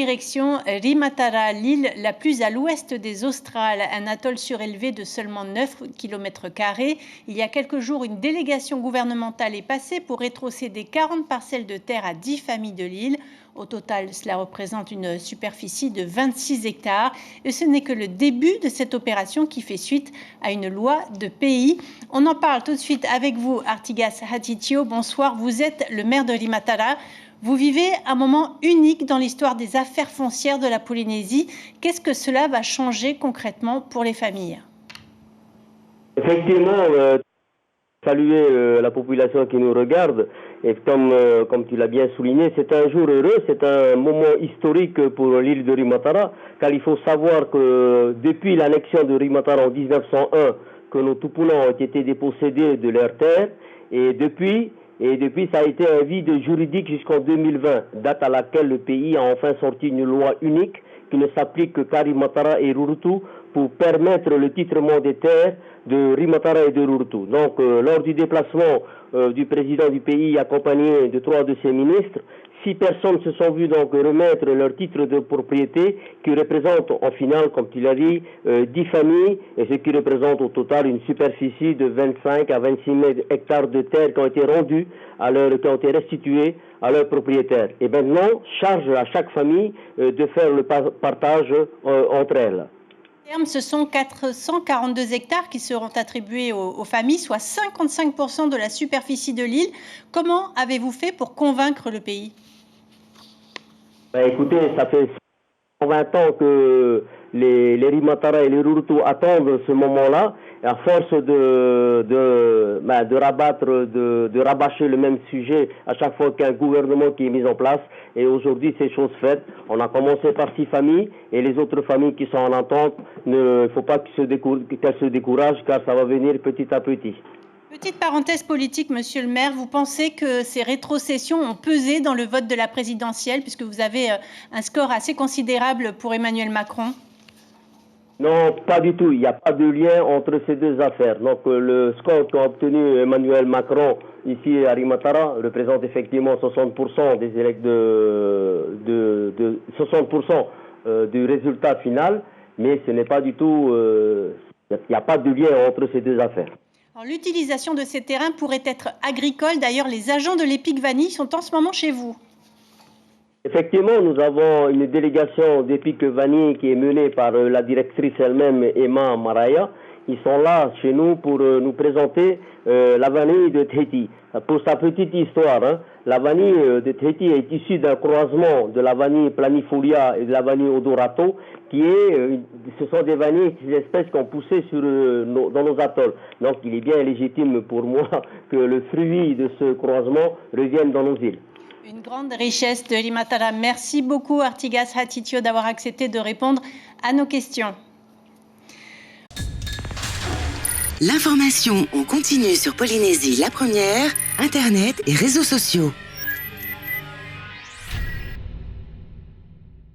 direction Rimatara, l'île la plus à l'ouest des Australes, un atoll surélevé de seulement 9 km². Il y a quelques jours, une délégation gouvernementale est passée pour rétrocéder 40 parcelles de terre à 10 familles de l'île. Au total, cela représente une superficie de 26 hectares. Et ce n'est que le début de cette opération qui fait suite à une loi de pays. On en parle tout de suite avec vous, Artigas Hatitio. Bonsoir, vous êtes le maire de Rimatara. Vous vivez un moment unique dans l'histoire des affaires foncières de la Polynésie. Qu'est-ce que cela va changer concrètement pour les familles? Effectivement, saluer la population qui nous regarde. Et comme tu l'as bien souligné, c'est un jour heureux, c'est un moment historique pour l'île de Rimatara, car il faut savoir que depuis l'annexion de Rimatara en 1901, que nos Tupunans ont été dépossédés de leurs terres, et depuis, ça a été un vide juridique jusqu'en 2020, date à laquelle le pays a enfin sorti une loi unique qui ne s'applique qu'à Rimatara et Rurutu pour permettre le titrement des terres de Rimatara et de Rurutu. Donc, lors du déplacement du président du pays accompagné de 3 de ses ministres, 6 personnes se sont vues donc remettre leur titre de propriété qui représente en finale, comme tu l'as dit, 10 familles, et ce qui représente au total une superficie de 25 à 26 000 hectares de terre qui ont été rendus, qui ont été restitués à leurs propriétaires. Et maintenant, charge à chaque famille de faire le partage entre elles. Ce sont 442 hectares qui seront attribués aux familles, soit 55% de la superficie de l'île. Comment avez-vous fait pour convaincre le pays? Écoutez, ça fait 20 ans que les Rimatara et les Rurutu attendent ce moment-là. À force de rabâcher le même sujet à chaque fois qu'il y a un gouvernement qui est mis en place. Et aujourd'hui, c'est chose faite. On a commencé par 6 familles et les autres familles qui sont en attente, il ne faut pas qu'elles se découragent car ça va venir petit à petit. Petite parenthèse politique, monsieur le maire, vous pensez que ces rétrocessions ont pesé dans le vote de la présidentielle puisque vous avez un score assez considérable pour Emmanuel Macron? Non, pas du tout. Il n'y a pas de lien entre ces deux affaires. Donc le score qu'a obtenu Emmanuel Macron ici à Rimatara représente effectivement 60% des électeurs de 60% du résultat final, mais ce n'est pas du tout. Il n'y a pas de lien entre ces deux affaires. L'utilisation de ces terrains pourrait être agricole. D'ailleurs, les agents de l'EPIC Vanille sont en ce moment chez vous. Effectivement, nous avons une délégation d'EPIC Vanille qui est menée par la directrice elle-même, Emma Maraya. Ils sont là chez nous pour nous présenter la vanille de Tahiti. Pour sa petite histoire, la vanille de Tahiti est issue d'un croisement de la vanille planifolia et de la vanille odorato, ce sont des vanilles, des espèces qui ont poussé dans nos atolls. Donc il est bien légitime pour moi que le fruit de ce croisement revienne dans nos îles. Une grande richesse de Rimatara. Merci beaucoup Artigas Hatitio d'avoir accepté de répondre à nos questions. L'information en continu sur Polynésie la première, Internet et réseaux sociaux.